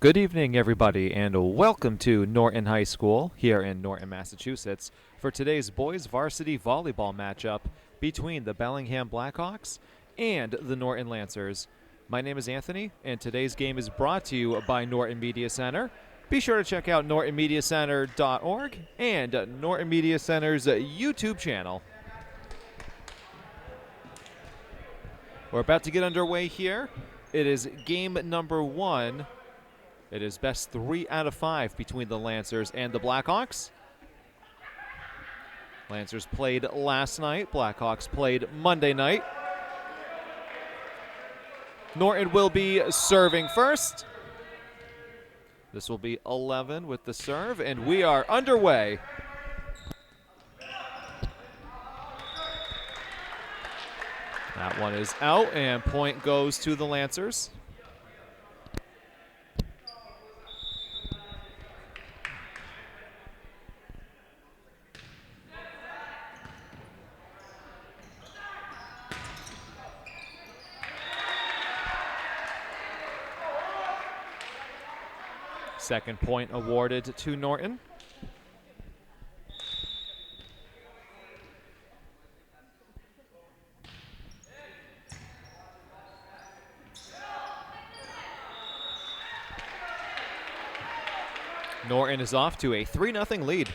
Good evening, everybody, and welcome to Norton High School here in Norton, Massachusetts for today's boys varsity volleyball matchup between the Bellingham Blackhawks and the Norton Lancers. My name is Anthony, and today's game is brought to you by Norton Media Center. Be sure to check out nortonmediacenter.org and Norton Media Center's YouTube channel. We're about to get underway here. It is game number one. It is best 3 out of 5 between the Lancers and the Blackhawks. Lancers played last night. Blackhawks played Monday night. Norton will be serving first. This will be 11 with the serve, and we are underway. That one is out, and point goes to the Lancers. Second point awarded to Norton. Norton is off to a 3-0 lead.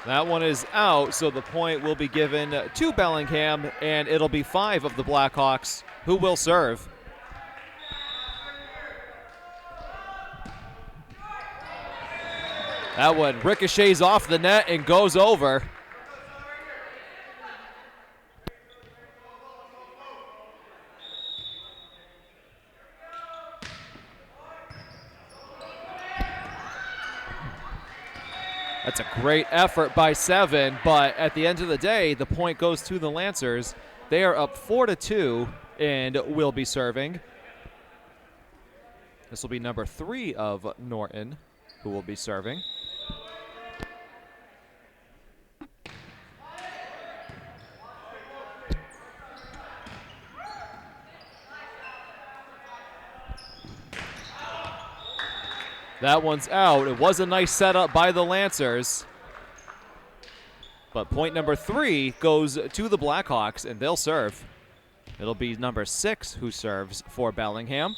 That one is out, so the point will be given to Bellingham, and it'll be 5 of the Blackhawks who will serve. That one ricochets off the net and goes over. That's a great effort by 7, but at the end of the day, the point goes to the Lancers. They are up 4-2 and will be serving. This will be number 3 of Norton who will be serving. That one's out. It was a nice setup by the Lancers. But point number 3 goes to the Blackhawks, and they'll serve. It'll be number 6 who serves for Bellingham.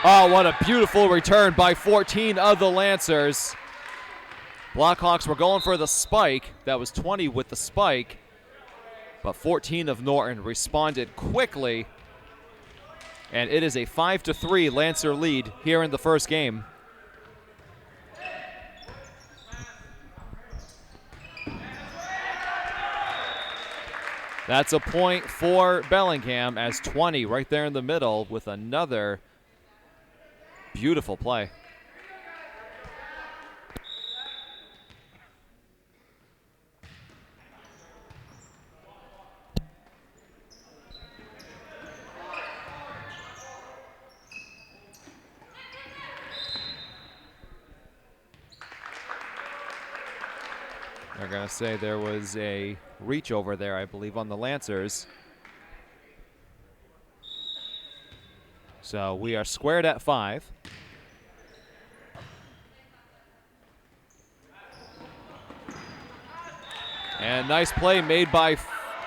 Oh, what a beautiful return by 14 of the Lancers. Blackhawks were going for the spike. That was 20 with the spike. But 14 of Norton responded quickly. And it is a 5-3 Lancer lead here in the first game. That's a point for Bellingham as 20 right there in the middle with another beautiful play. They're going to say there was a reach over there, I believe, on the Lancers. So we are squared at 5. And nice play made by,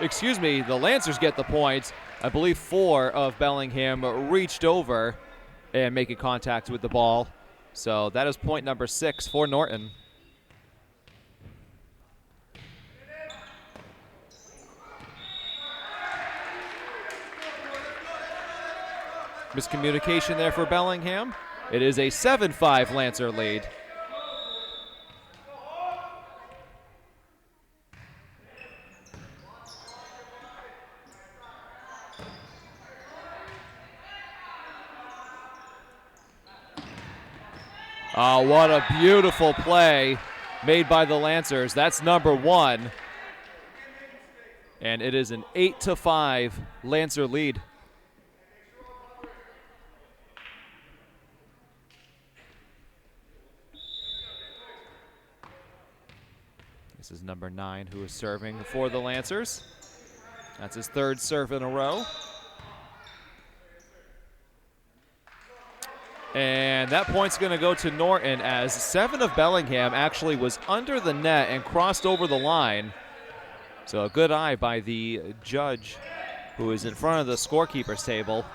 the Lancers get the point. I believe 4 of Bellingham reached over and making contact with the ball. So that is point number 6 for Norton. Miscommunication there for Bellingham. It is a 7-5 Lancer lead. Oh, what a beautiful play made by the Lancers. That's number 1. And it is an 8-5 Lancer lead. This is number 9 who is serving for the Lancers. That's his 3rd serve in a row. And that point's going to go to Norton as 7 of Bellingham actually was under the net and crossed over the line. So a good eye by the judge who is in front of the scorekeeper's table.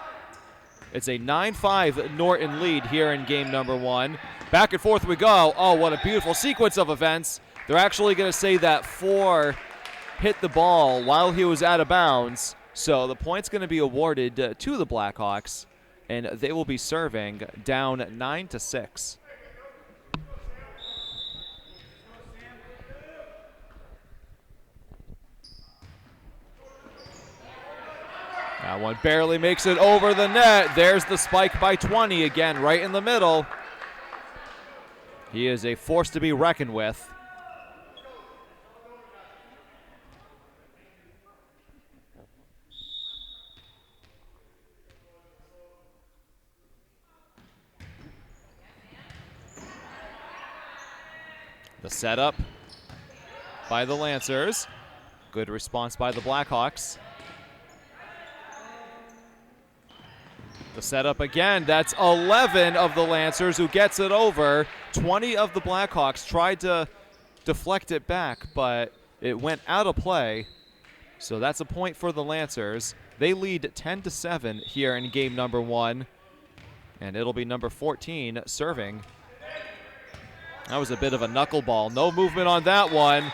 It's a 9-5 Norton lead here in game number 1. Back and forth we go. Oh, what a beautiful sequence of events. They're actually going to say that 4 hit the ball while he was out of bounds. So the point's going to be awarded to the Blackhawks, and they will be serving down 9-6. That one barely makes it over the net. There's the spike by 20 again, right in the middle. He is a force to be reckoned with. The setup by the Lancers. Good response by the Blackhawks. The setup again. That's 11 of the Lancers who gets it over. 20 of the Blackhawks tried to deflect it back, but it went out of play. So that's a point for the Lancers. They lead 10-7 here in game number 1. And it'll be number 14 serving. That was a bit of a knuckleball. No movement on that one.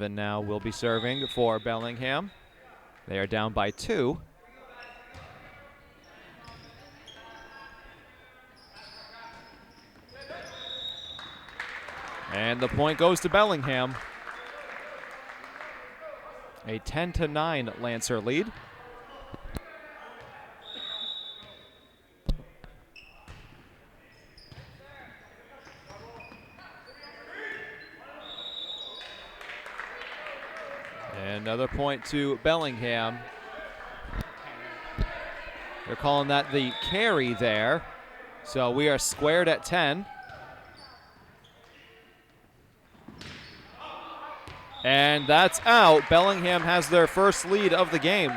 Now will be serving for Bellingham. They are down by 2. And the point goes to Bellingham. A 10-9 Lancer lead. Another point to Bellingham. They're calling that the carry there. So we are squared at 10. And that's out. Bellingham has their first lead of the game.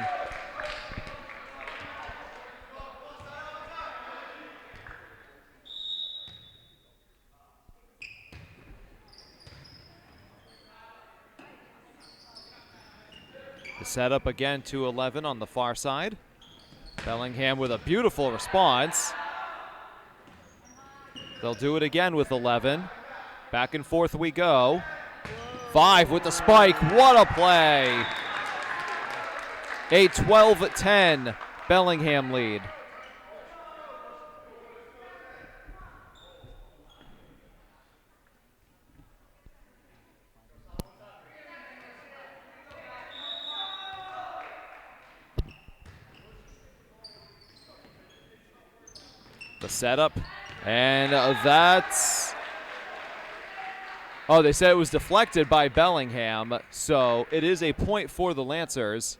The setup again to 11 on the far side. Bellingham with a beautiful response. They'll do it again with 11. Back and forth we go. 5 with the spike. What a play. A 12-10 Bellingham lead. The setup, and that's... Oh, they said it was deflected by Bellingham, so it is a point for the Lancers,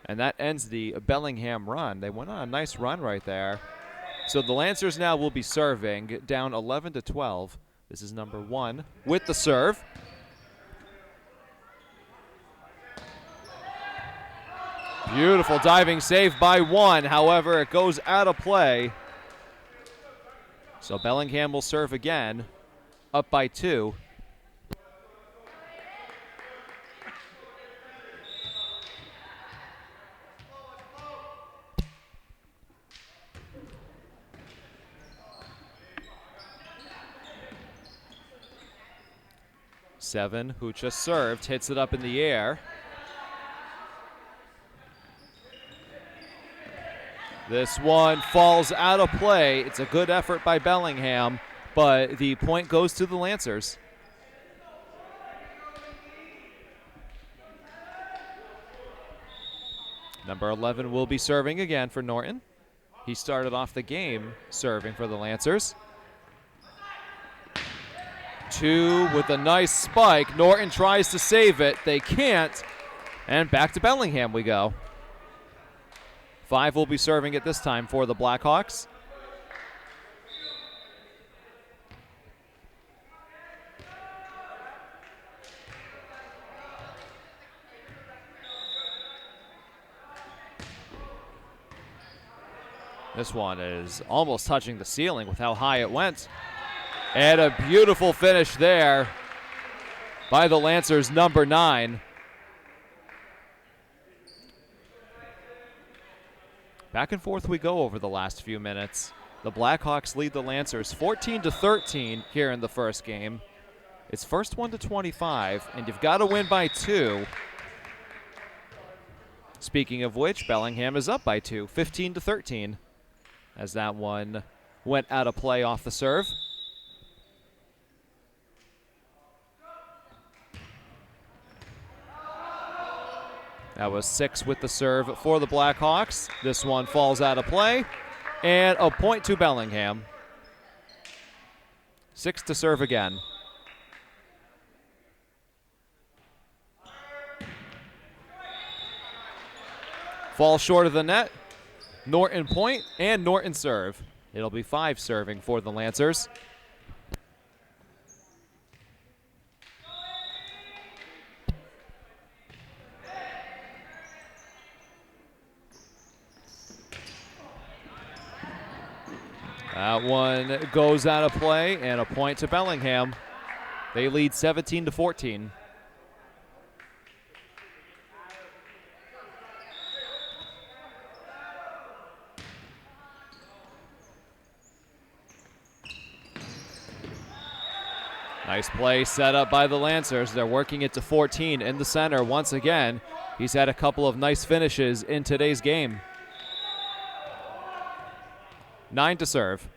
and that ends the Bellingham run. They went on a nice run right there. So the Lancers now will be serving, down 11-12. This is number 1 with the serve. Beautiful diving save by 1, however, it goes out of play. So Bellingham will serve again, up by 2. Seven, who just served, hits it up in the air. This one falls out of play. It's a good effort by Bellingham, but the point goes to the Lancers. Number 11 will be serving again for Norton. He started off the game serving for the Lancers. 2 with a nice spike. Norton tries to save it. They can't. And back to Bellingham we go. 5 will be serving at this time for the Blackhawks. This one is almost touching the ceiling with how high it went. And a beautiful finish there by the Lancers' number 9. Back and forth we go over the last few minutes. The Blackhawks lead the Lancers 14-13 here in the first game. It's first one to 25, and you've got to win by 2. Speaking of which, Bellingham is up by 2, 15-13, as that one went out of play off the serve. That was 6 with the serve for the Blackhawks. This one falls out of play, and a point to Bellingham. 6 to serve again. Falls short of the net. Norton point and Norton serve. It'll be 5 serving for the Lancers. That one goes out of play, and a point to Bellingham. They lead 17-14. Nice play set up by the Lancers. They're working it to 14 in the center once again. He's had a couple of nice finishes in today's game. 9 to serve.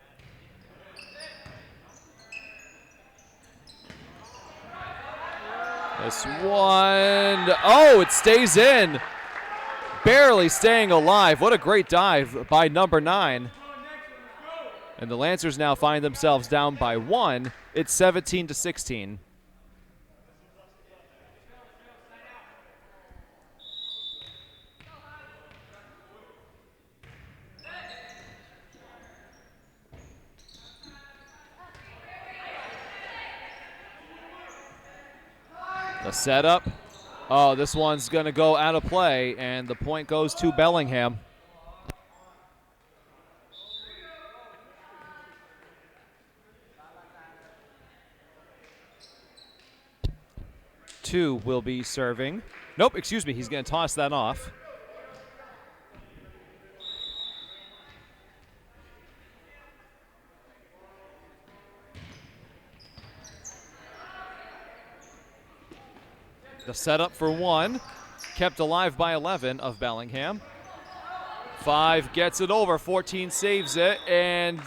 This one, oh, it stays in. Barely staying alive. What a great dive by number 9. And the Lancers now find themselves down by 1. It's 17-16. The setup. Oh, this one's going to go out of play, and the point goes to Bellingham. Two will be serving. Nope, excuse me. He's going to toss that off. The setup for 1, kept alive by 11 of Bellingham. 5 gets it over, 14 saves it, and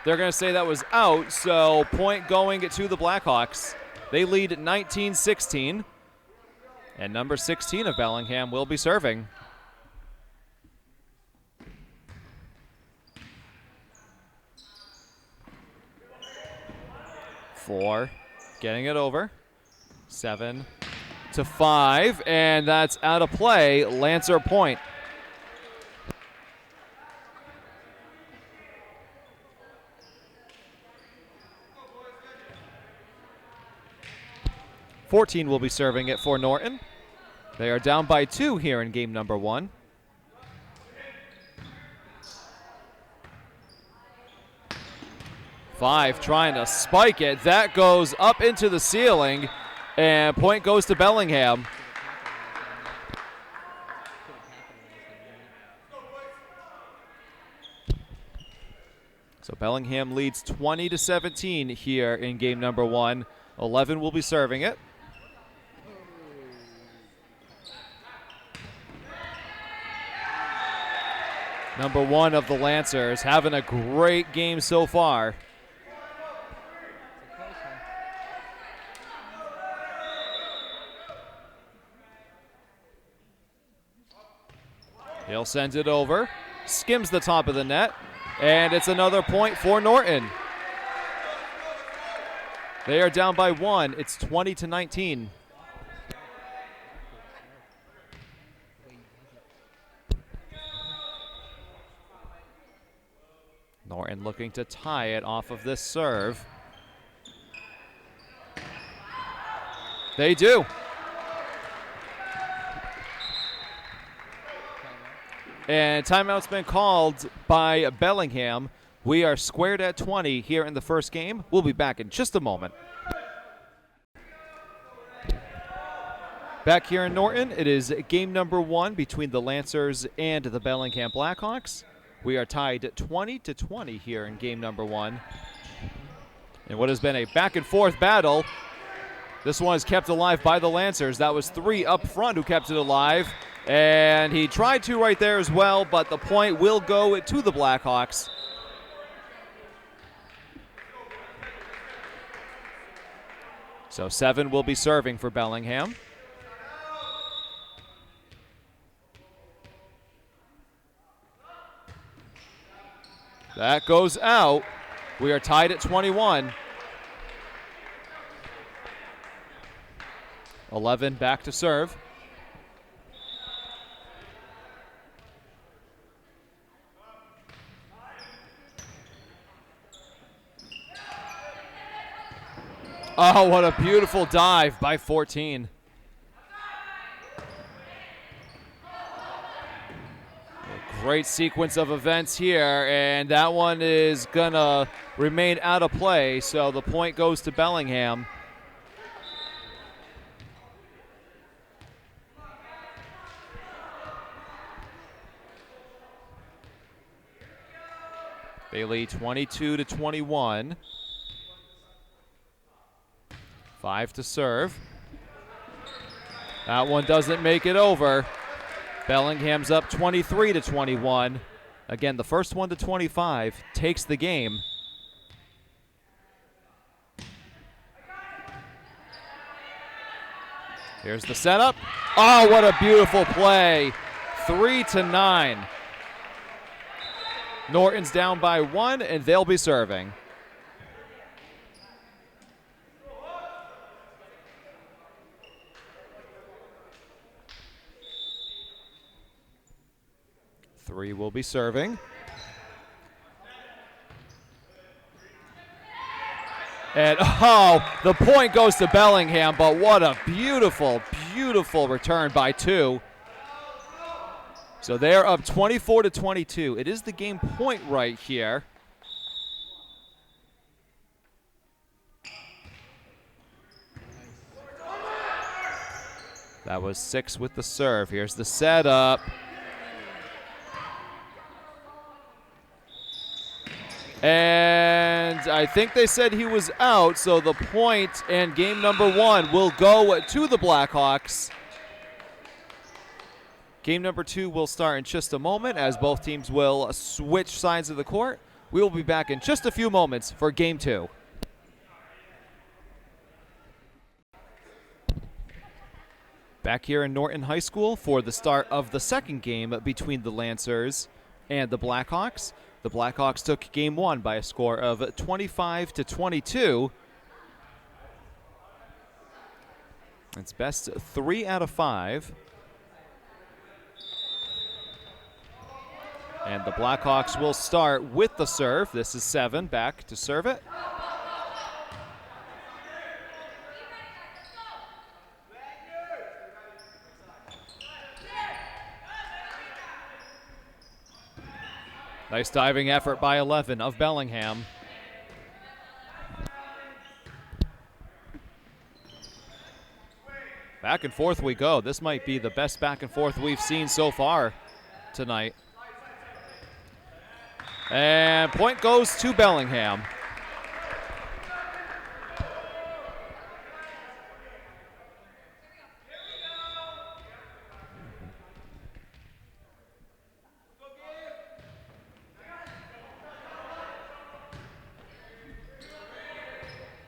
they're going to say that was out, so point going to the Blackhawks. They lead 19-16, and number 16 of Bellingham will be serving. 4, getting it over. 7 to 5, and that's out of play. Lancer point. $14 will be serving it for Norton. They are down by 2 here in game number 1. Five trying to spike it. That goes up into the ceiling, and point goes to Bellingham. So Bellingham leads 20-17 here in game number 1. 11 will be serving it. Number 1 of the Lancers having a great game so far. He'll send it over, skims the top of the net, and it's another point for Norton. They are down by 1. It's 20-19. Norton looking to tie it off of this serve. They do. And timeout's been called by Bellingham. We are squared at 20 here in the first game. We'll be back in just a moment. Back here in Norton, it is game number 1 between the Lancers and the Bellingham Blackhawks. We are tied 20-20 here in game number 1. And what has been a back-and-forth battle, this one is kept alive by the Lancers. That was 3 up front who kept it alive. And he tried to right there as well, but the point will go to the Blackhawks. So 7 will be serving for Bellingham. That goes out. We are tied at 21. 11 back to serve. Oh, what a beautiful dive by 14. A great sequence of events here, and that one is going to remain out of play, so the point goes to Bellingham. They lead 22-21. 5 to serve. That one doesn't make it over. Bellingham's up 23-21. Again, the first one to 25 takes the game. Here's the setup. Oh, what a beautiful play. 3-9. Norton's down by 1, and they'll be serving. Three will be serving. And, oh, the point goes to Bellingham, but what a beautiful, beautiful return by 2. So they're up 24-22. It is the game point right here. That was 6 with the serve. Here's the setup. And I think they said he was out, so the point and game number 1 will go to the Blackhawks. Game number 2 will start in just a moment as both teams will switch sides of the court. We will be back in just a few moments for game 2. Back here in Norton High School for the start of the second game between the Lancers and the Blackhawks. The Blackhawks took game 1 by a score of 25-22. It's best 3 out of 5. And the Blackhawks will start with the serve. This is 7 back to serve it. Nice diving effort by 11 of Bellingham. Back and forth we go. This might be the best back and forth we've seen so far tonight. And point goes to Bellingham.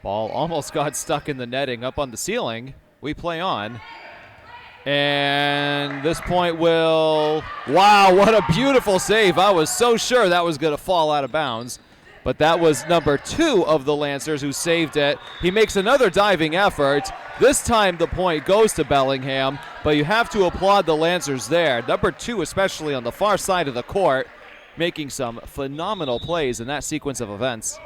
Ball almost got stuck in the netting up on the ceiling. We play on. And this point will, wow, what a beautiful save. I was so sure that was going to fall out of bounds. But that was number 2 of the Lancers who saved it. He makes another diving effort. This time the point goes to Bellingham, but you have to applaud the Lancers there. Number 2, especially on the far side of the court, making some phenomenal plays in that sequence of events.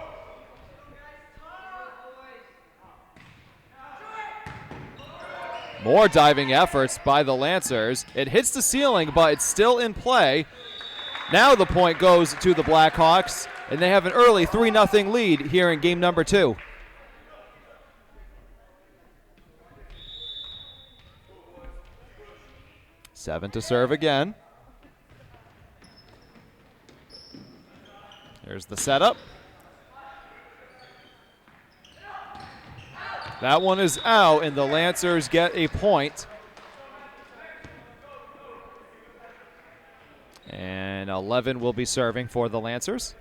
More diving efforts by the Lancers. It hits the ceiling, but it's still in play. Now the point goes to the Blackhawks, and they have an early 3-0 lead here in game number 2. Seven to serve again. Here's the setup. That one is out, and the Lancers get a point. And 11 will be serving for the Lancers.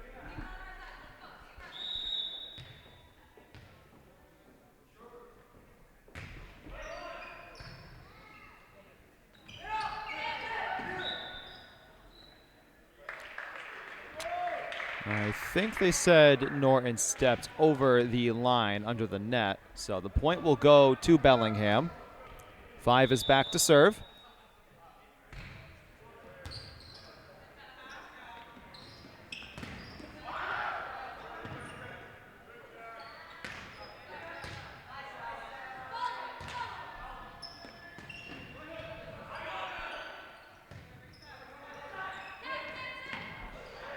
I think they said Norton stepped over the line under the net, so the point will go to Bellingham. 5 is back to serve.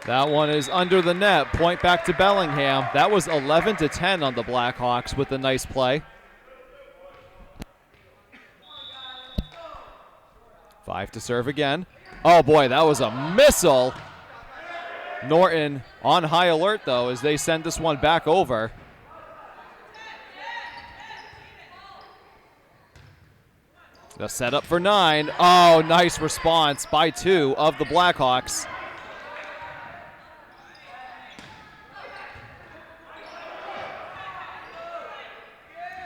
That one is under the net. Point back to Bellingham. That was 11-10 on the Blackhawks with a nice play. 5 to serve again. Oh boy, that was a missile. Norton on high alert though as they send this one back over. The setup for 9. Oh, nice response by 2 of the Blackhawks.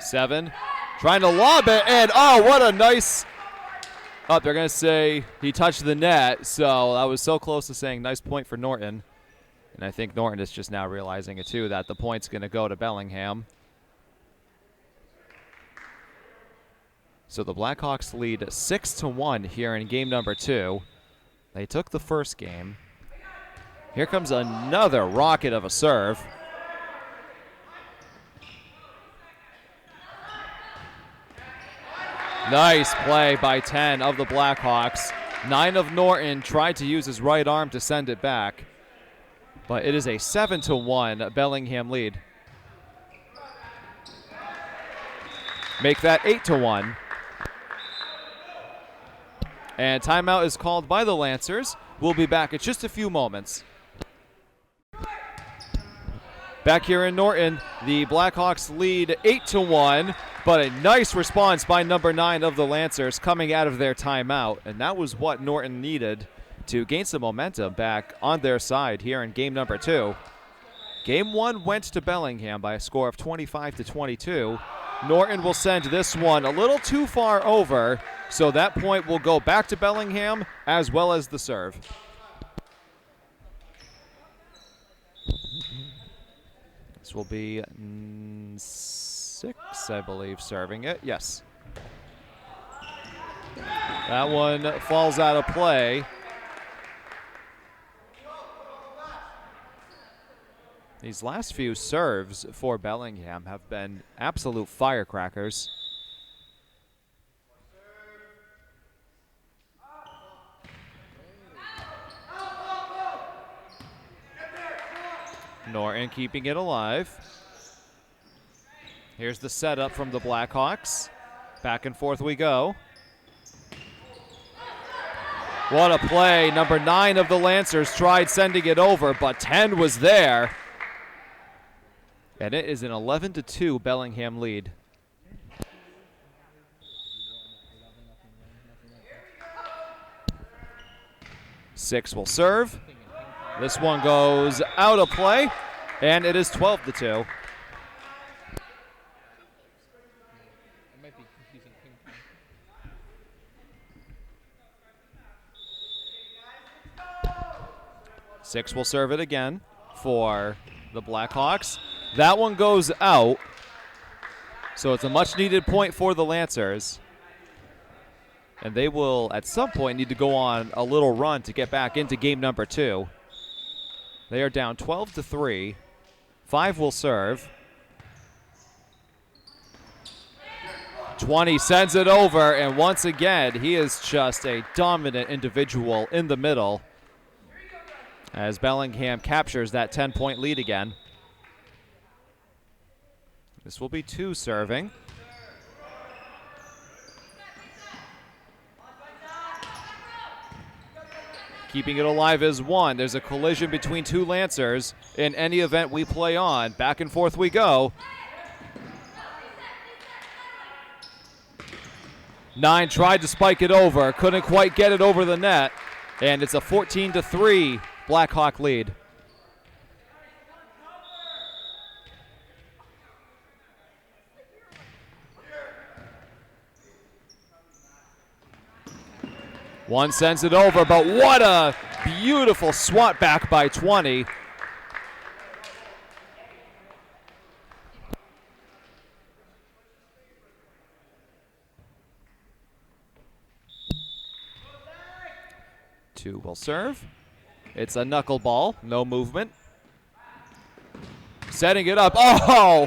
Seven, trying to lob it, and oh, what a nice, oh, they're going to say he touched the net, so I was so close to saying nice point for Norton. And I think Norton is just now realizing it too, that the point's going to go to Bellingham. So the Blackhawks lead 6-1 here in game number 2. They took the first game. Here comes another rocket of a serve. Nice play by 10 of the Blackhawks. 9 of Norton tried to use his right arm to send it back. But it is a 7-1 Bellingham lead. Make that 8-1. And timeout is called by the Lancers. We'll be back in just a few moments. Back here in Norton, the Blackhawks lead 8-1, but a nice response by number 9 of the Lancers coming out of their timeout, and that was what Norton needed to gain some momentum back on their side here in game number 2. Game 1 went to Bellingham by a score of 25-22. Norton will send this one a little too far over, so that point will go back to Bellingham as well as the serve. This will be 6, I believe, serving it. Yes. That one falls out of play. These last few serves for Bellingham have been absolute firecrackers. Norton keeping it alive. Here's the setup from the Blackhawks. Back and forth we go. What a play. Number 9 of the Lancers tried sending it over, but 10 was there. And it is an 11-2 Bellingham lead. Six will serve. This one goes out of play, and it is 12-2. 6 will serve it again for the Blackhawks. That one goes out. So it's a much-needed point for the Lancers. And they will, at some point, need to go on a little run to get back into game number 2. They are down 12-3. 5 will serve. 20 sends it over, and once again, he is just a dominant individual in the middle as Bellingham captures that 10-point lead again. This will be 2 serving. Keeping it alive is 1. There's a collision between 2 Lancers in any event we play on. Back and forth we go. 9 tried to spike it over, couldn't quite get it over the net, and it's a 14-3 Blackhawk lead. One sends it over, but what a beautiful swat back by 20. Two will serve. It's a knuckleball, no movement. Setting it up. Oh,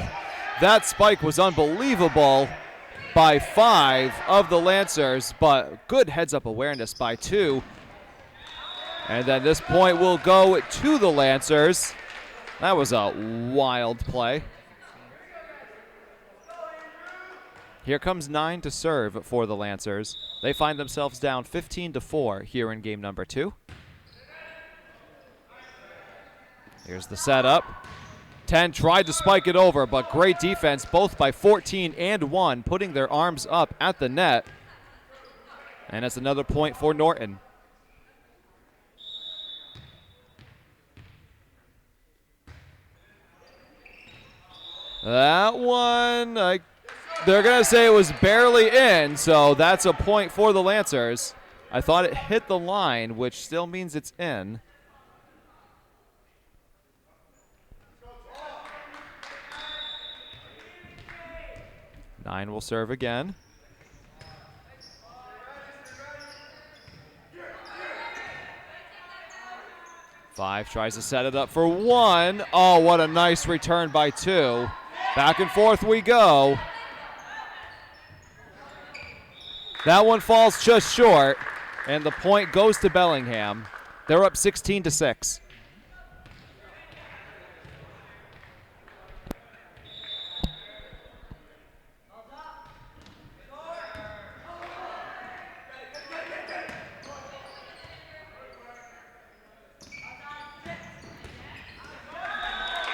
that spike was unbelievable by 5 of the Lancers, but good heads-up awareness by 2. And then this point will go to the Lancers. That was a wild play. Here comes 9 to serve for the Lancers. They find themselves down 15-4 here in game number 2. Here's the setup. 10 tried to spike it over, but great defense both by 14 and 1, putting their arms up at the net. And that's another point for Norton. That one, they're going to say it was barely in, so that's a point for the Lancers. I thought it hit the line, which still means it's in. Nine will serve again. Five tries to set it up for 1. Oh, what a nice return by 2. Back and forth we go. That one falls just short, and the point goes to Bellingham. They're up 16-6.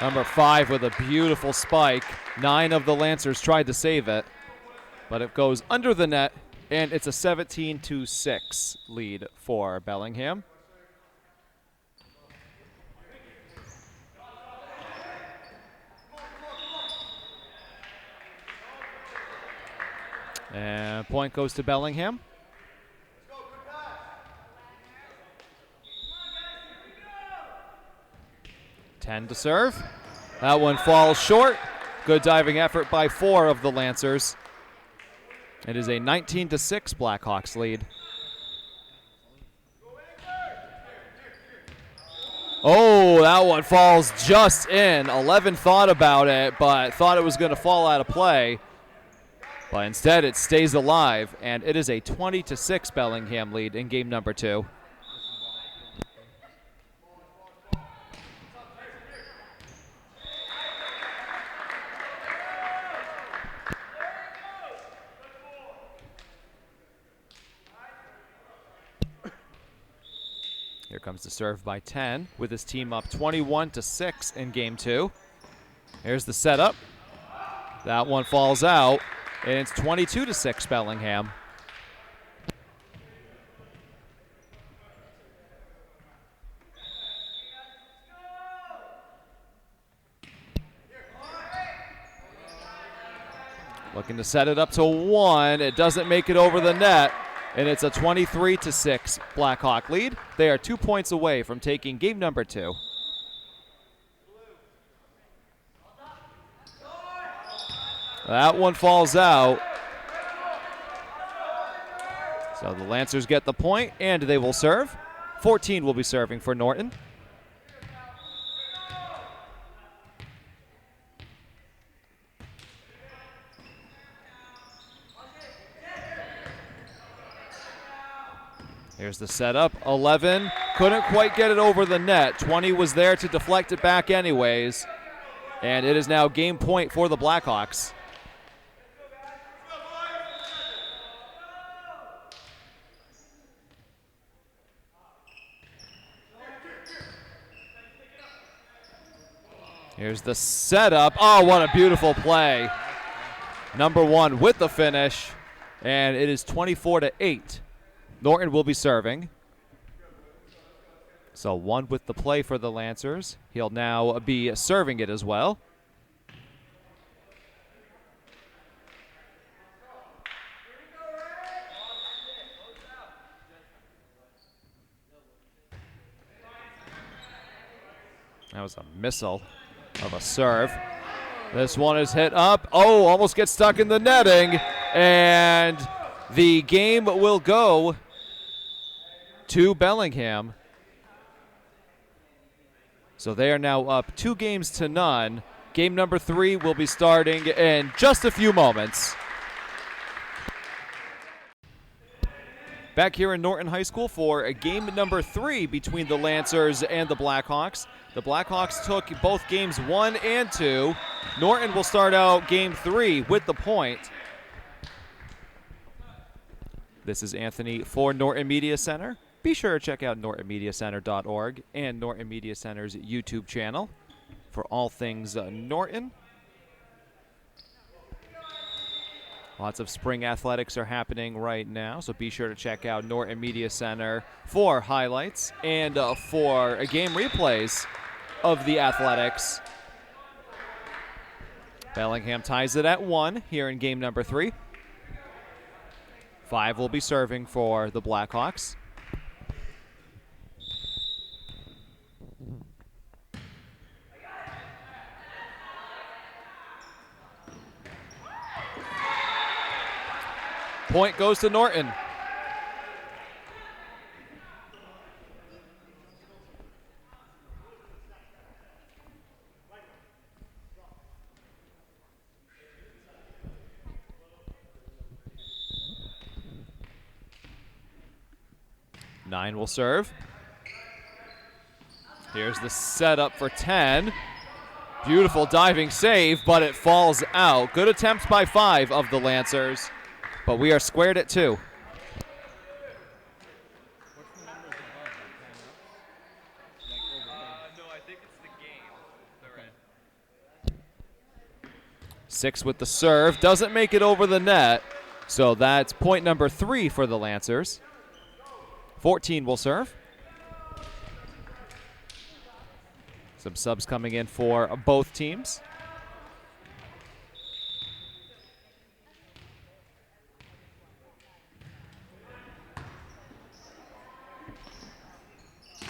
Number 5 with a beautiful spike. 9 of the Lancers tried to save it, but it goes under the net, and it's a 17-6 lead for Bellingham. And point goes to Bellingham. Ten to serve. That one falls short. Good diving effort by 4 of the Lancers. It is a 19-6 Blackhawks lead. Oh, that one falls just in. 11 thought about it, but thought it was going to fall out of play. But instead, it stays alive, and it is a 20-6 Bellingham lead in game number 2. Here comes the serve by 10 with his team up 21-6 in game 2. Here's the setup. That one falls out, and it's 22-6 Bellingham. Looking to set it up to 1. It doesn't make it over the net. And it's a 23-6 Blackhawk lead. They are 2 points away from taking game number 2. That one falls out. So the Lancers get the point, and they will serve. 14 will be serving for Norton. Here's the setup. 11 couldn't quite get it over the net. 20 was there to deflect it back anyways. And it is now game point for the Blackhawks. Here's the setup. Oh, what a beautiful play. Number 1 with the finish. And it is 24-8. Norton will be serving. So 1 with the play for the Lancers. He'll now be serving it as well. That was a missile of a serve. This one is hit up. Oh, almost gets stuck in the netting. And the game will go to Bellingham. So they are now up 2-0. Game number 3 will be starting in just a few moments. Back here in Norton High School for game number 3 between the Lancers and the Blackhawks. The Blackhawks took both games 1 and 2. Norton will start out game 3 with the point. This is Anthony for Norton Media Center. Be sure to check out nortonmediacenter.org and Norton Media Center's YouTube channel for all things Norton. Lots of spring athletics are happening right now, so be sure to check out Norton Media Center for highlights and for game replays of the athletics. Bellingham ties it at 1 here in game number 3. 5 will be serving for the Blackhawks. Point goes to Norton. Nine will serve. Here's the setup for 10. Beautiful diving save, but it falls out. Good attempts by 5 of the Lancers, but we are squared at 2. What's the numbers above? No, I think it's the game. They're at 6 with the serve. Doesn't make it over the net, so that's point number 3 for the Lancers. 14 will serve. Some subs coming in for both teams.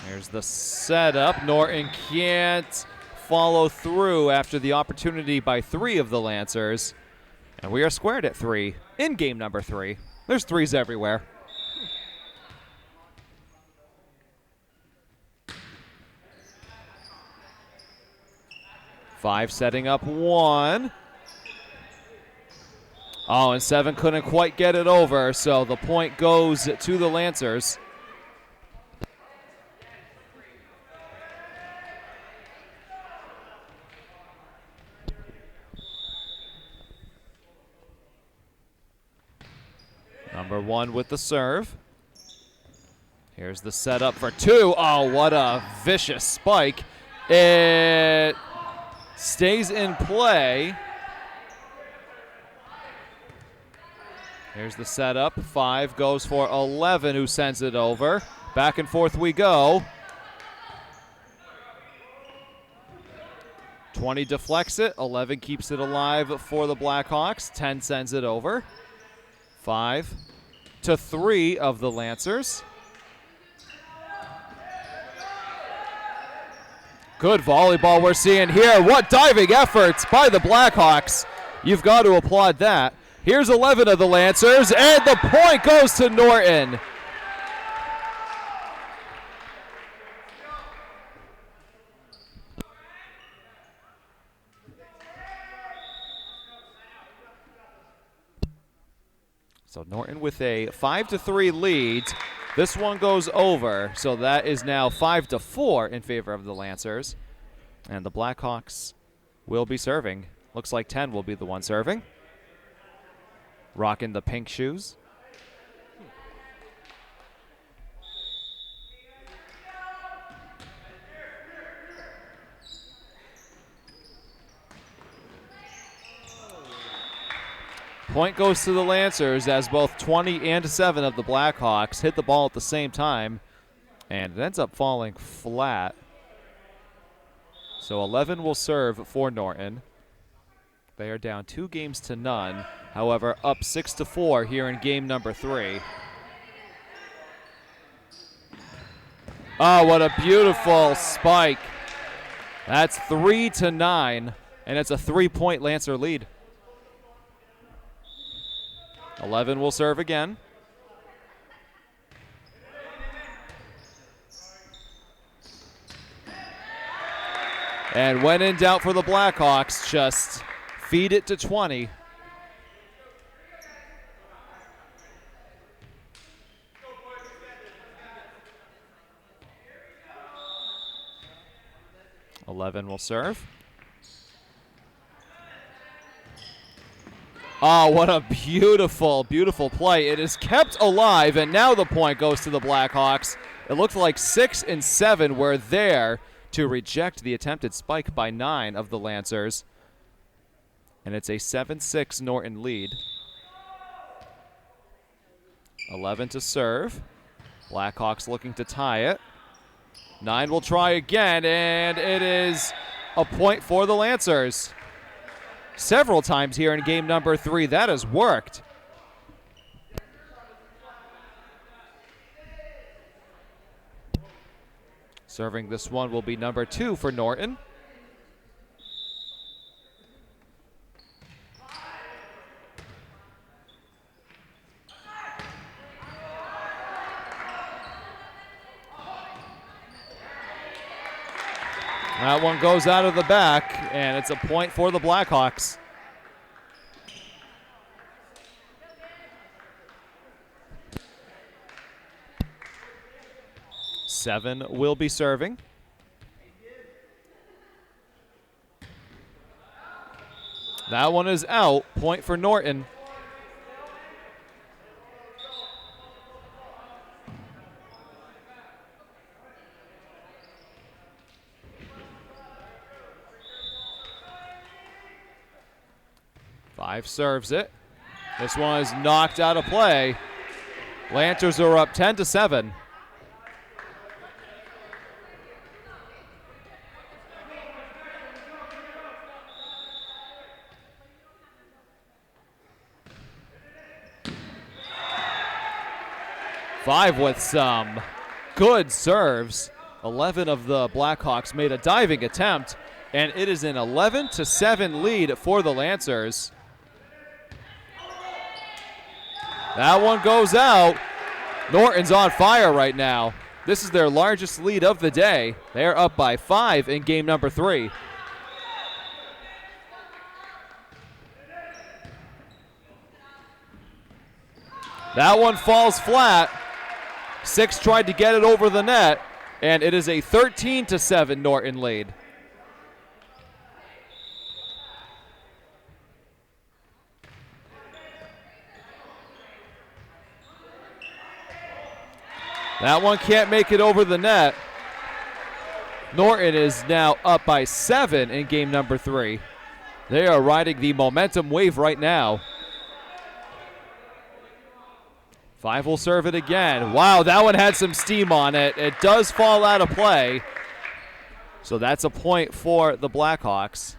There's the setup. Norton can't follow through after the opportunity by 3 of the Lancers. And we are squared at 3 in game number 3. There's 3s everywhere. Five setting up 1. Oh, and 7 couldn't quite get it over, so the point goes to the Lancers. Number 1 with the serve. Here's the setup for 2. Oh, what a vicious spike. It stays in play. Here's the setup. 5 goes for 11, who sends it over. Back and forth we go. 20 deflects it. 11 keeps it alive for the Blackhawks. 10 sends it over. 5 to 3 of the Lancers. Good volleyball we're seeing here. What diving efforts by the Blackhawks. You've got to applaud that. Here's 11 of the Lancers, and the point goes to Norton. So Norton with a 5-3 lead. This one goes over, so that is now 5-4 in favor of the Lancers. And the Blackhawks will be serving. Looks like 10 will be the one serving. Rocking the pink shoes. Point goes to the Lancers as both 20 and 7 of the Blackhawks hit the ball at the same time, and it ends up falling flat. So 11 will serve for Norton. They are down 2 games to none. However, up 6-4 here in game number 3. Oh, what a beautiful spike. That's 3-9, and it's a 3-point Lancer lead. 11 will serve again. And when in doubt for the Blackhawks, just feed it to 20. Eleven will serve. Oh, what a beautiful, beautiful play. It is kept alive, and now the point goes to the Blackhawks. It looked like 6 and 7 were there to reject the attempted spike by 9 of the Lancers. And it's a 7-6 Norton lead. 11 to serve. Blackhawks looking to tie it. 9 will try again, and it is a point for the Lancers. Several times here in game number 3, that has worked. Serving this one will be number 2 for Norton. That one goes out of the back, and it's a point for the Blackhawks. Seven will be serving. That one is out. Point for Norton. Five serves it. This one is knocked out of play. Lancers are up 10-7. Five with some good serves. 11 of the Blackhawks made a diving attempt, and it is an 11-7 lead for the Lancers. That one goes out. Norton's on fire right now. This is their largest lead of the day. They're up by 5 in game number 3. That one falls flat. 6 tried to get it over the net, and it is a 13-7 Norton lead. That one can't make it over the net. Norton is now up by 7 in game number 3. They are riding the momentum wave right now. 5 will serve it again. Wow, that one had some steam on it. It does fall out of play. So that's a point for the Blackhawks.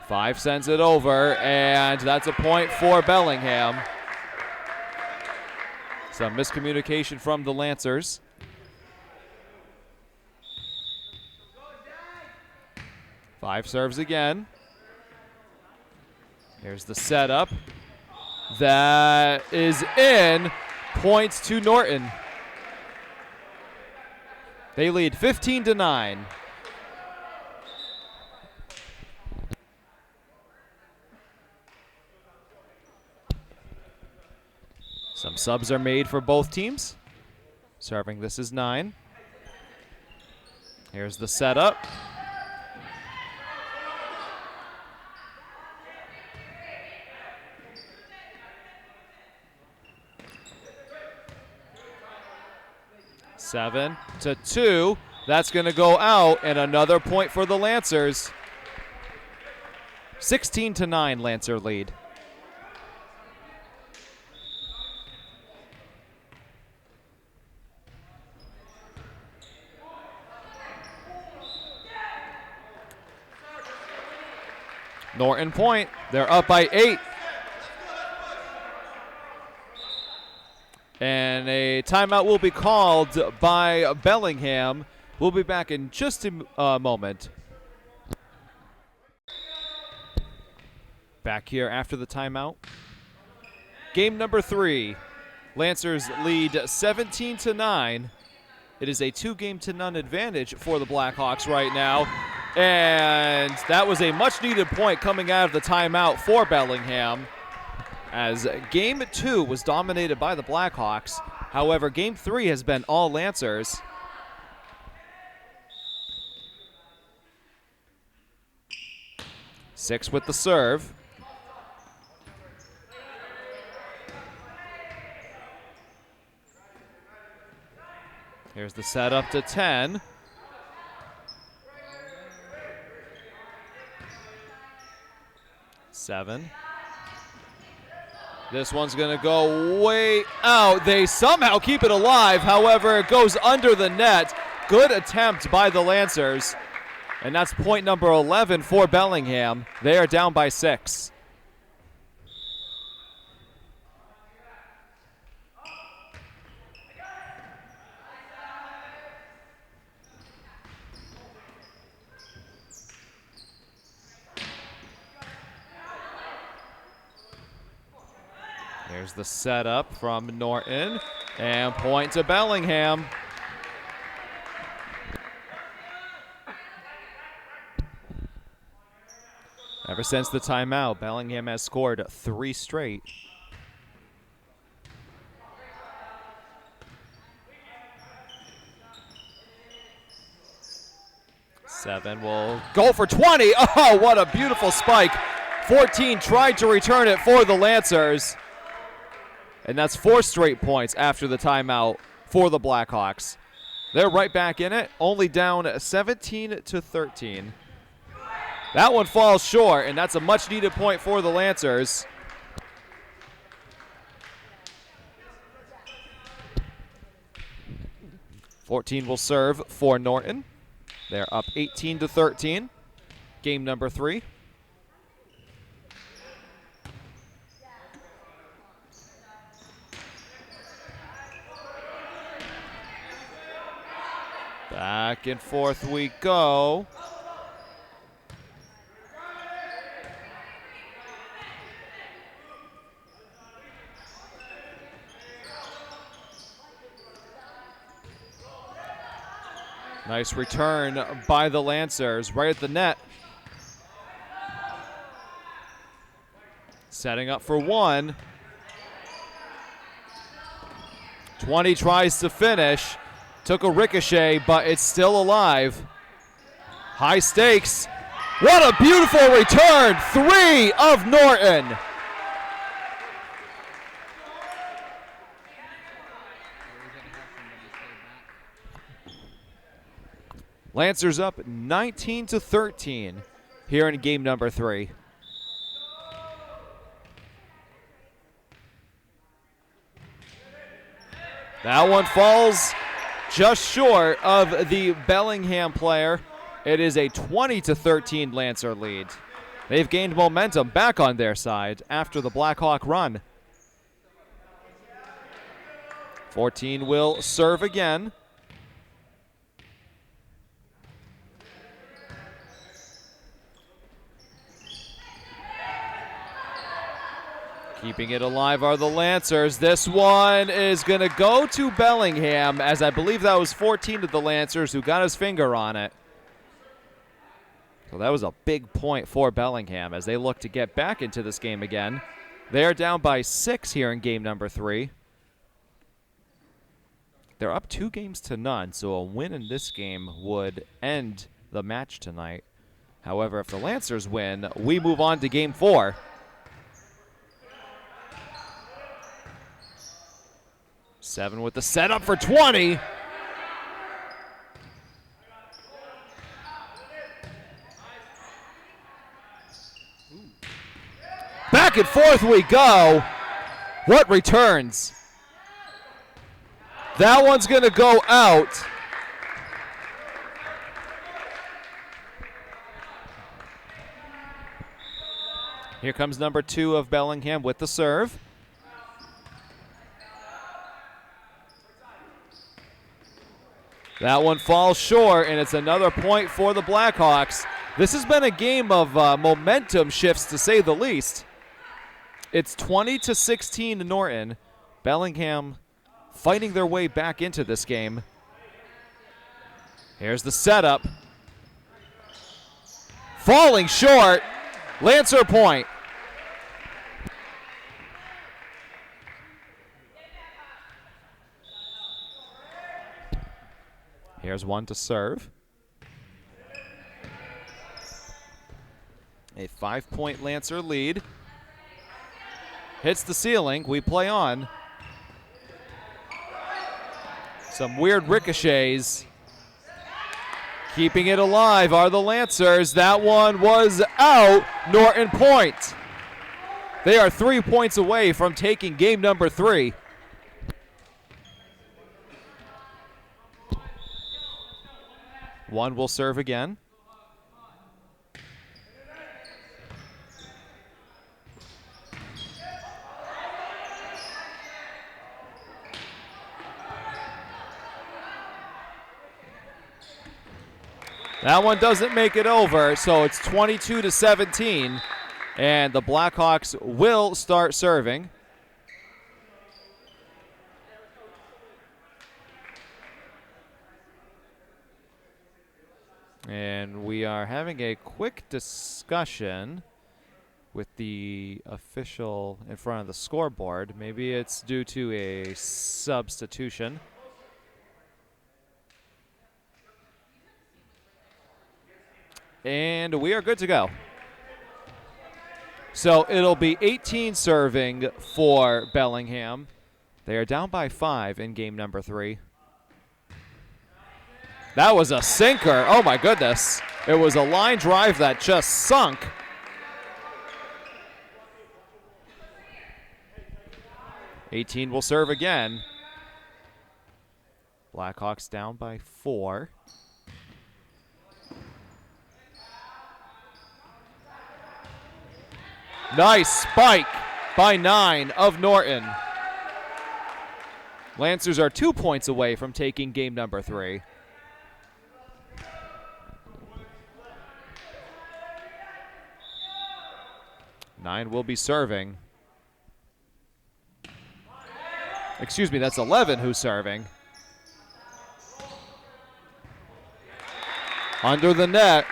5 sends it over, and that's a point for Bellingham. Some miscommunication from the Lancers. Five serves again. Here's the setup. That is in. Points to Norton. They lead 15-9. Some subs are made for both teams. Serving this is 9. Here's the setup. Seven to 2. That's going to go out, and another point for the Lancers. 16-9 Lancer lead. Norton point. They're up by 8. And a timeout will be called by Bellingham. We'll be back in just a moment. Back here after the timeout. Game number 3. Lancers lead 17-9. It is a 2-game-to-none advantage for the Blackhawks right now. And that was a much-needed point coming out of the timeout for Bellingham, as Game 2 was dominated by the Blackhawks. However, Game 3 has been all Lancers. Six with the serve. Here's the setup to 10. Seven. This one's going to go way out. They somehow keep it alive. However, it goes under the net. Good attempt by the Lancers. And that's point number 11 for Bellingham. They are down by 6. Here's the setup from Norton, and point to Bellingham. Ever since the timeout, Bellingham has scored 3 straight. Seven will go for 20. Oh, what a beautiful spike. 14 tried to return it for the Lancers. And that's 4 straight points after the timeout for the Blackhawks. They're right back in it, only down 17-13. That one falls short, and that's a much-needed point for the Lancers. $14 will serve for Norton. They're up 18-13. Game number 3. Back and forth we go. Nice return by the Lancers right at the net. Setting up for one. 20 tries to finish. Took a ricochet, but it's still alive. High stakes. What a beautiful return. 3 of Norton. Lancers up 19-13 here in game number 3. That one falls just short of the Bellingham player. It is a 20-13 Lancer lead. They've gained momentum back on their side after the Blackhawk run. 14 will serve again. Keeping it alive are the Lancers. This one is going to go to Bellingham, as I believe that was 14 of the Lancers who got his finger on it. So that was a big point for Bellingham as they look to get back into this game again. They are down by 6 here in game number 3. They're up 2-0, so a win in this game would end the match tonight. However, if the Lancers win, we move on to game 4. Seven with the setup for 20. Back and forth we go. What returns? That one's going to go out. Here comes number 2 of Bellingham with the serve. That one falls short, and it's another point for the Blackhawks. This has been a game of momentum shifts, to say the least. It's 20-16 to Norton. Bellingham fighting their way back into this game. Here's the setup. Falling short. Lancer point. Here's one to serve. A 5-point Lancer lead. Hits the ceiling. We play on. Some weird ricochets. Keeping it alive are the Lancers. That one was out. Norton point. They are 3 points away from taking game number 3. One will serve again. That one doesn't make it over, so it's 22-17, and the Blackhawks will start serving. And we are having a quick discussion with the official in front of the scoreboard. Maybe it's due to a substitution. And we are good to go. So it'll be 18 serving for Bellingham. They are down by 5 in game number 3. That was a sinker. Oh, my goodness. It was a line drive that just sunk. '18 will serve again. Blackhawks down by 4. Nice spike by 9 of Norton. Lancers are 2 points away from taking game number 3. Nine will be serving. Excuse me, that's 11 who's serving. Under the net.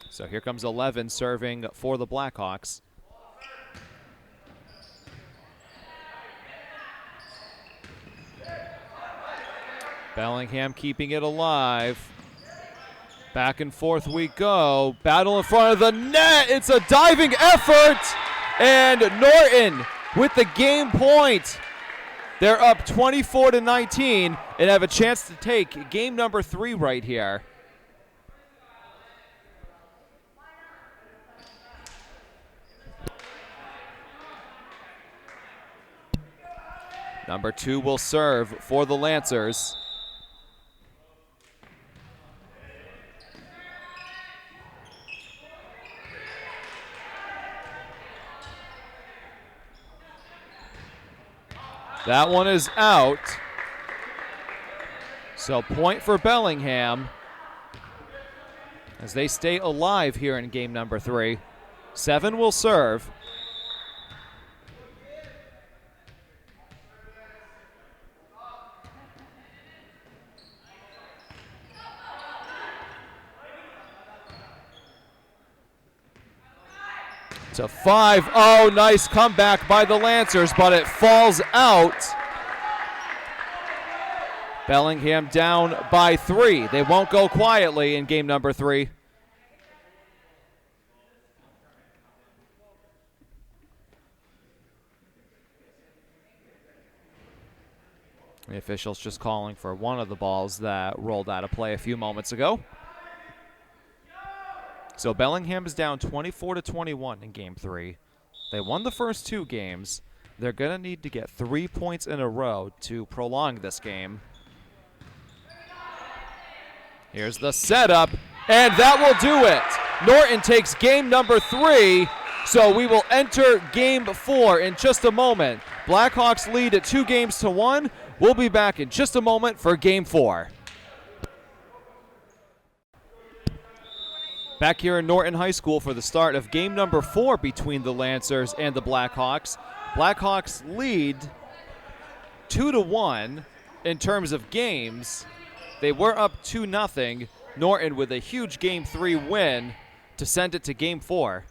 So here comes 11 serving for the Blackhawks. Bellingham keeping it alive. Back and forth we go. Battle in front of the net. It's a diving effort. And Norton with the game point. They're up 24-19 and have a chance to take game number 3 right here. Number 2 will serve for the Lancers. That one is out. So point for Bellingham as they stay alive here in game number 3. 7 will serve. To 5. Oh, nice comeback by the Lancers, but it falls out. Bellingham down by 3. They won't go quietly in game number 3. The officials just calling for one of the balls that rolled out of play a few moments ago. So Bellingham is down 24-21 in game 3. They won the first 2 games. They're going to need to get 3 points in a row to prolong this game. Here's the setup, and that will do it. Norton takes game number 3, so we will enter game 4 in just a moment. Blackhawks lead at 2-1. We'll be back in just a moment for game 4. Back here in Norton High School for the start of game number 4 between the Lancers and the Blackhawks. Blackhawks lead 2-1 in terms of games. They were up 2-0. Norton with a huge game 3 win to send it to game 4.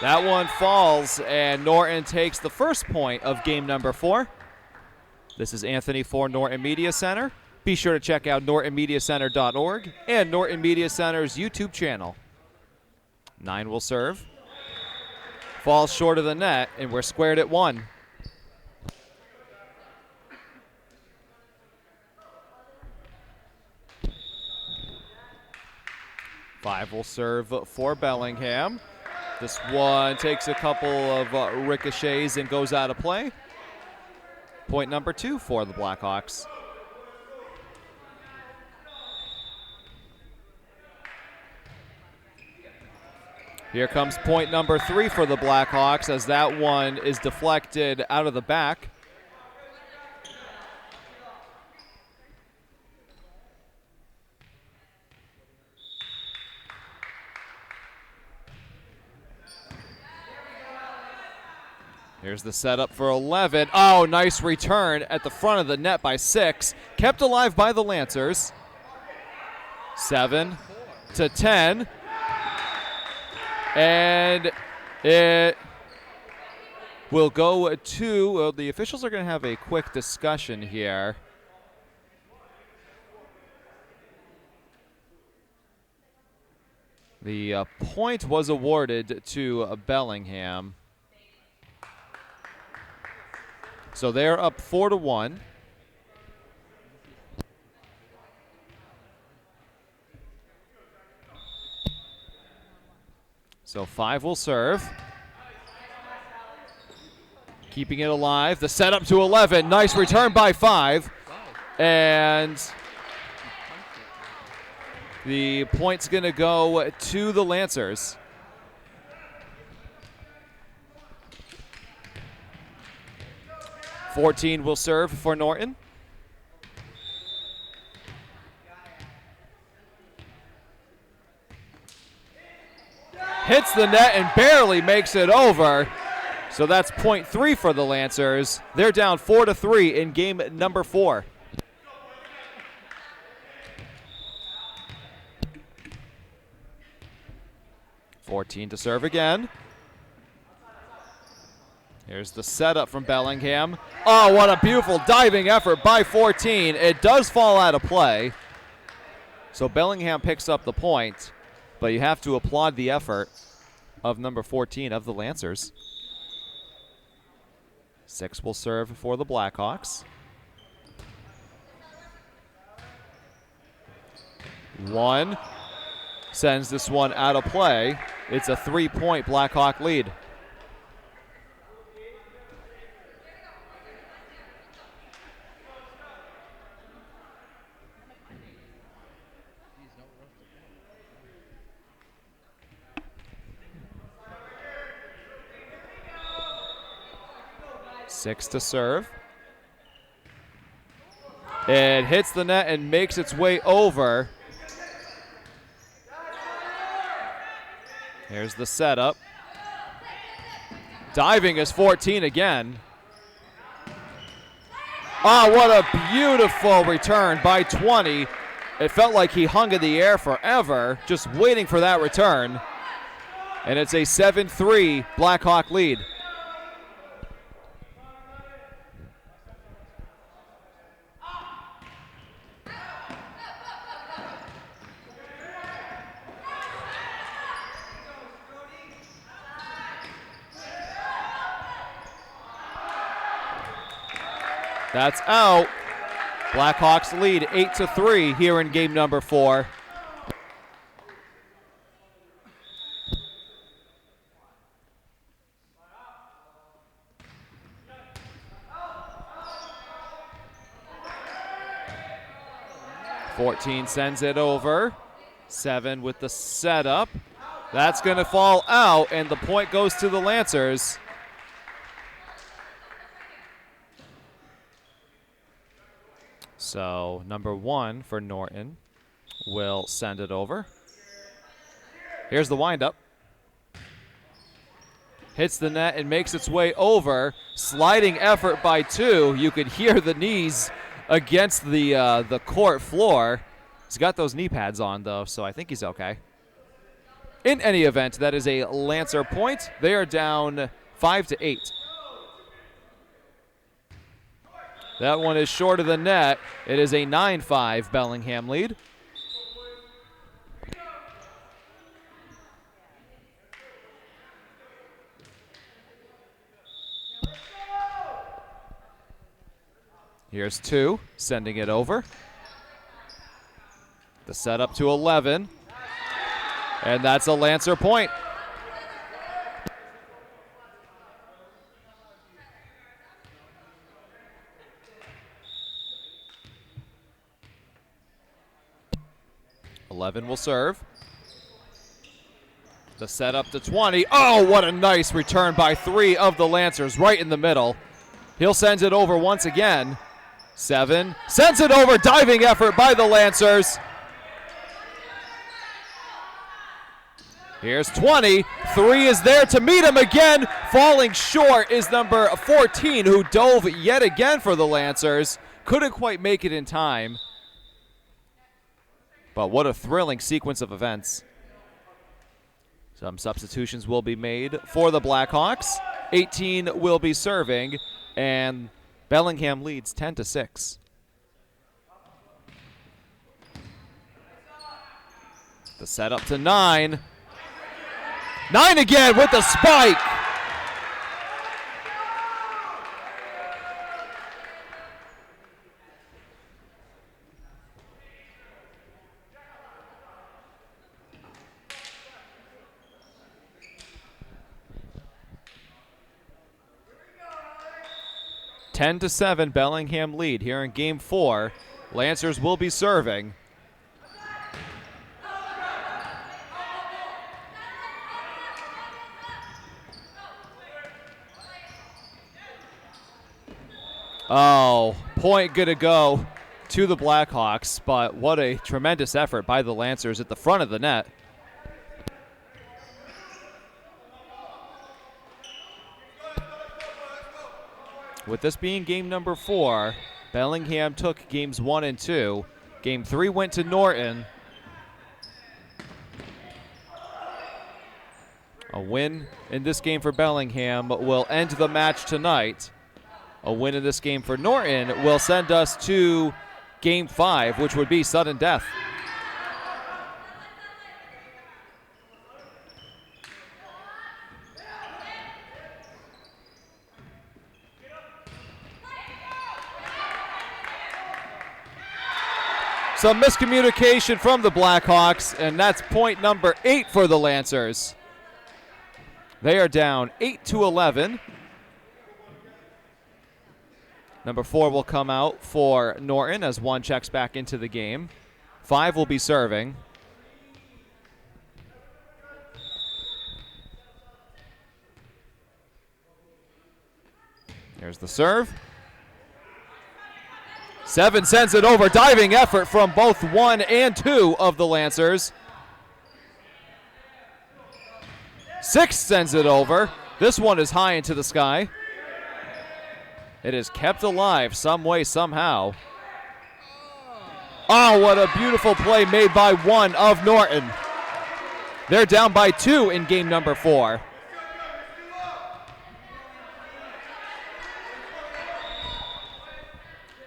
That one falls, and Norton takes the first point of game number 4. This is Anthony for Norton Media Center. Be sure to check out nortonmediacenter.org and Norton Media Center's YouTube channel. 9 will serve. Falls short of the net, and we're squared at 1. Five will serve for Bellingham. This one takes a couple of ricochets and goes out of play. Point number 2 for the Blackhawks. Here comes point number 3 for the Blackhawks as that one is deflected out of the back. Here's the setup for 11. Oh, nice return at the front of the net by 6. Kept alive by the Lancers. 7-10. And it will go to, well, the officials are going to have a quick discussion here. The point was awarded to Bellingham. So they're up 4-1. So 5 will serve. Keeping it alive. The setup to 11. Nice return by 5. And the point's going to go to the Lancers. .14 will serve for Norton. Hits the net and barely makes it over. So that's point 3 for the Lancers. They're down 4-3 in game number 4. .14 to serve again. Here's the setup from Bellingham. Oh, what a beautiful diving effort by 14. It does fall out of play. So Bellingham picks up the point, but you have to applaud the effort of number 14 of the Lancers. 6 will serve for the Blackhawks. 1 sends this one out of play. It's a 3-point Blackhawk lead. 6 to serve. It hits the net and makes its way over. Here's the setup. Diving is 14 again. Oh, what a beautiful return by 20. It felt like he hung in the air forever, just waiting for that return. And it's a 7-3 Blackhawk lead. That's out. Blackhawks lead 8-3 here in game number 4. (14) sends it over. 7 with the setup. That's going to fall out, and the point goes to the Lancers. So number 1 for Norton will send it over. Here's the windup. Hits the net and makes its way over. Sliding effort by 2. You could hear the knees against the court floor. He's got those knee pads on, though, so I think he's okay. In any event, that is a Lancer point. They are down 5-8. That one is short of the net. It is a 9-5 Bellingham lead. Here's 2, sending it over. The setup to 11. And that's a Lancer point. Eleven will serve. The setup to 20. Oh, what a nice return by 3 of the Lancers right in the middle. He'll send it over once again. 7 sends it over. Diving effort by the Lancers. Here's 20. 3 is there to meet him again. Falling short is number 14, who dove yet again for the Lancers. Couldn't quite make it in time. But what a thrilling sequence of events. Some substitutions will be made for the Blackhawks. 18 will be serving, and Bellingham leads 10-6. The setup to 9. 9 again with the spike. (10 to 7) Bellingham lead here in game 4. Lancers will be serving. Oh, point good to go to the Blackhawks, but what a tremendous effort by the Lancers at the front of the net. With this being game number 4, Bellingham took games 1 and 2. Game 3 went to Norton. A win in this game for Bellingham will end the match tonight. A win in this game for Norton will send us to game 5, which would be sudden death. Some miscommunication from the Blackhawks, and that's point number 8 for the Lancers. They are down 8-11. Number 4 will come out for Norton as 1 checks back into the game. 5 will be serving. Here's the serve. 7 sends it over. Diving effort from both 1 and 2 of the Lancers. 6 sends it over. This one is high into the sky. It is kept alive some way, somehow. Oh, what a beautiful play made by 1 of Norton. They're down by 2 in game number 4.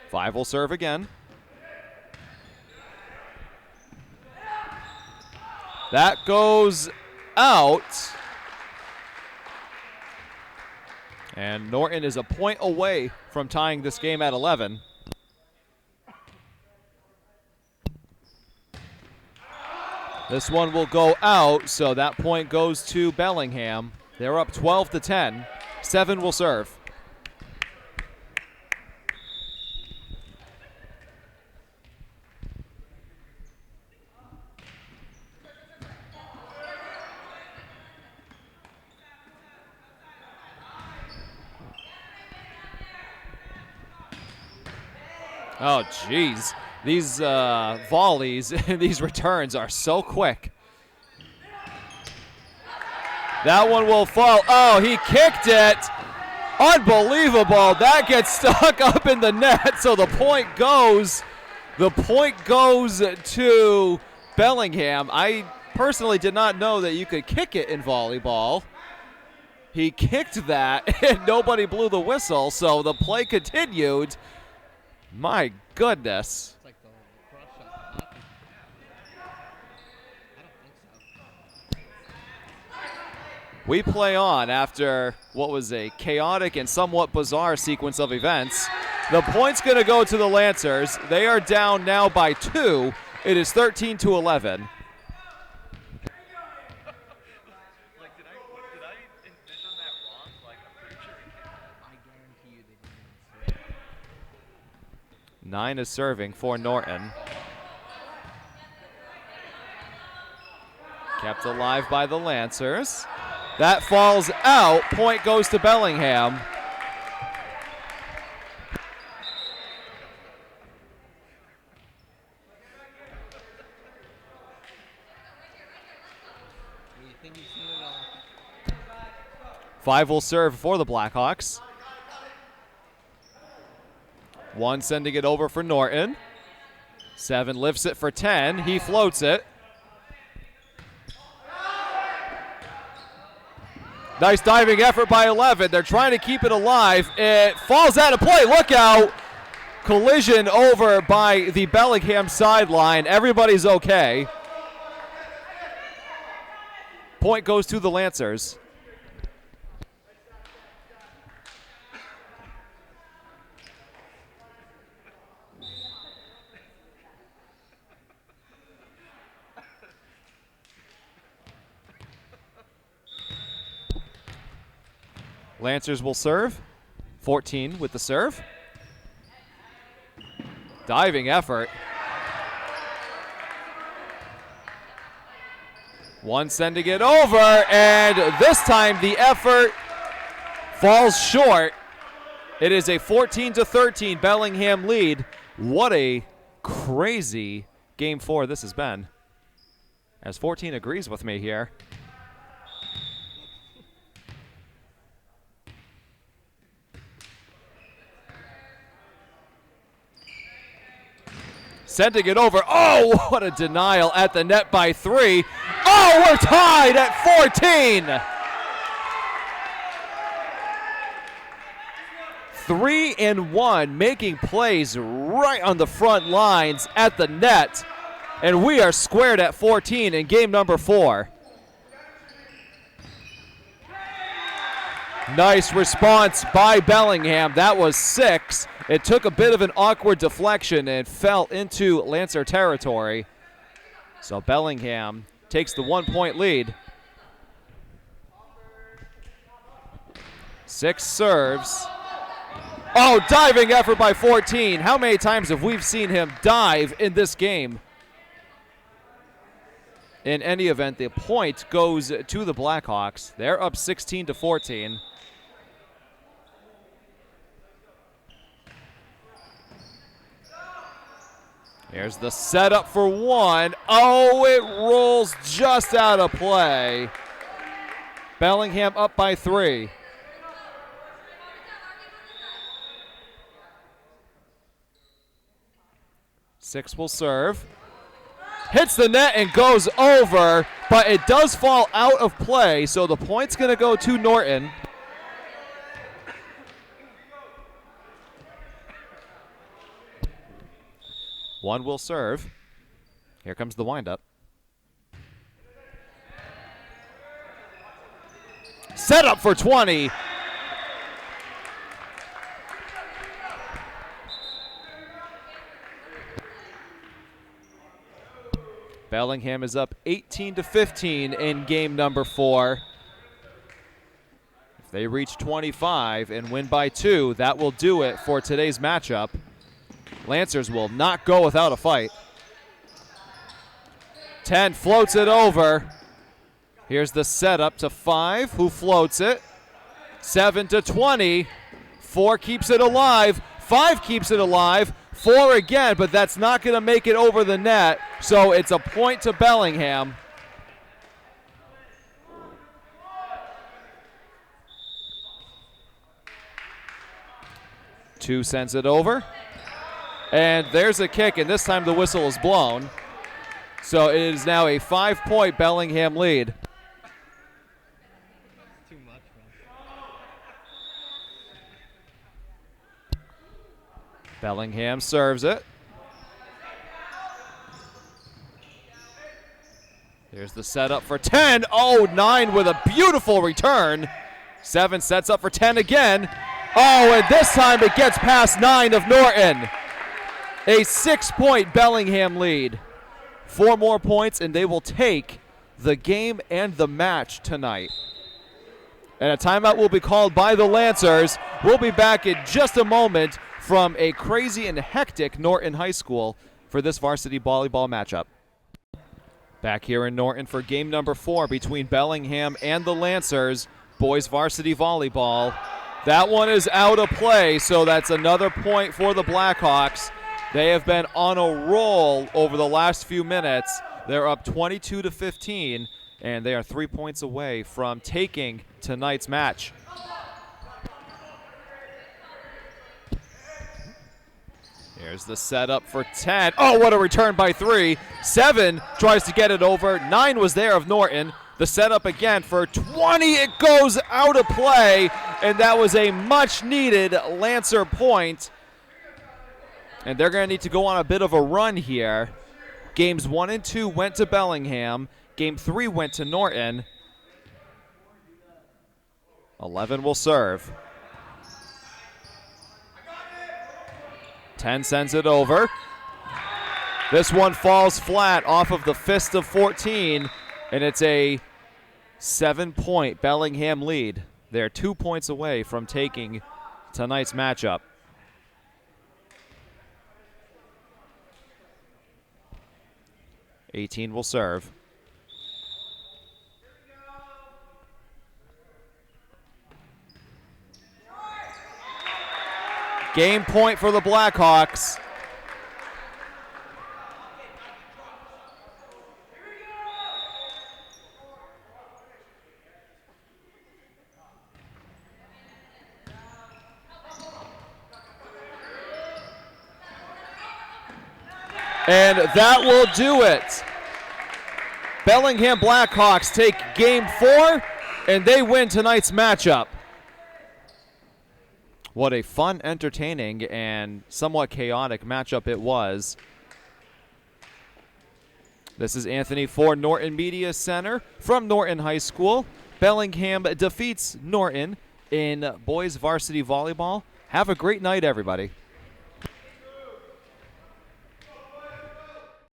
Five will serve again. That goes out. And Norton is a point away from tying this game at 11. This one will go out, so that point goes to Bellingham. They're up 12-10. 7 will serve. Oh, geez. These volleys and these returns are so quick. That one will fall. Oh, he kicked it. Unbelievable. That gets stuck up in the net, so the point goes to Bellingham. I personally did not know that you could kick it in volleyball. He kicked that, and nobody blew the whistle, so the play continued. My goodness. It's like the cross shot. Nothing. I don't think so. We play on after what was a chaotic and somewhat bizarre sequence of events. The point's going to go to the Lancers. They are down now by 2. It is 13-11. Like, did I envision that wrong? Like, I'm pretty sure he did. I guarantee you they didn't even see it. 9 is serving for Norton. Kept alive by the Lancers. That falls out. Point goes to Bellingham. You think you've seen it all? 5 will serve for the Blackhawks. 1 sending it over for Norton. 7 lifts it for 10. He floats it. Nice diving effort by 11. They're trying to keep it alive. It falls out of play. Look out. Collision over by the Bellingham sideline. Everybody's okay. Point goes to the Lancers. Lancers will serve. 14 with the serve. Diving effort. 1 sending it over, and this time the effort falls short. It is a 14-13 Bellingham lead. What a crazy game 4 this has been. As 14 agrees with me here. Sending it over. Oh, what a denial at the net by 3. Oh, we're tied at 14. 3 and 1, making plays right on the front lines at the net. And we are squared at 14 in game number 4. Nice response by Bellingham. That was 6. It took a bit of an awkward deflection and fell into Lancer territory. So Bellingham takes the 1-point lead. 6 serves. Oh, diving effort by 14. How many times have we seen him dive in this game? In any event, the point goes to the Blackhawks. They're up 16-14. Here's the setup for one. Oh, it rolls just out of play. Bellingham up by 3. Six will serve. Hits the net and goes over, but it does fall out of play, so the point's going to go to Norton. One will serve. Here comes the windup. Set up for 20. Bellingham is up 18-15 in game number 4. If they reach 25 and win by 2, that will do it for today's matchup. Lancers will not go without a fight. 10 floats it over. Here's the setup to 5, who floats it. 7-20. 4 keeps it alive. 5 keeps it alive. 4 again, but that's not going to make it over the net, so it's a point to Bellingham. Two sends it over. And there's a kick, and this time the whistle is blown. So it is now a 5-point Bellingham lead. Too much, man. Bellingham serves it. Here's the setup for 10. Oh, 9 with a beautiful return. 7 sets up for 10 again. Oh, and this time it gets past 9 of Norton. A 6-point Bellingham lead. 4 more points, and they will take the game and the match tonight. And a timeout will be called by the Lancers. We'll be back in just a moment from a crazy and hectic Norton High School for this varsity volleyball matchup. Back here in Norton for game number 4 between Bellingham and the Lancers, boys varsity volleyball. That one is out of play, so that's another point for the Blackhawks. They have been on a roll over the last few minutes. They're up 22-15, and they are 3 points away from taking tonight's match. Here's the setup for 10. Oh, what a return by 3. 7 tries to get it over. 9 was there of Norton. The setup again for 20. It goes out of play, and that was a much-needed Lancer point. And they're going to need to go on a bit of a run here. Games 1 and 2 went to Bellingham. Game 3 went to Norton. 11 will serve. 10 sends it over. This one falls flat off of the fist of 14, and it's a 7-point Bellingham lead. They're 2 points away from taking tonight's matchup. '18 will serve. Game point for the Blackhawks. And that will do it. Bellingham Blackhawks take game 4, and they win tonight's matchup. What a fun, entertaining, and somewhat chaotic matchup it was. This is Anthony for Norton Media Center from Norton High School. Bellingham defeats Norton in boys varsity volleyball. Have a great night, everybody.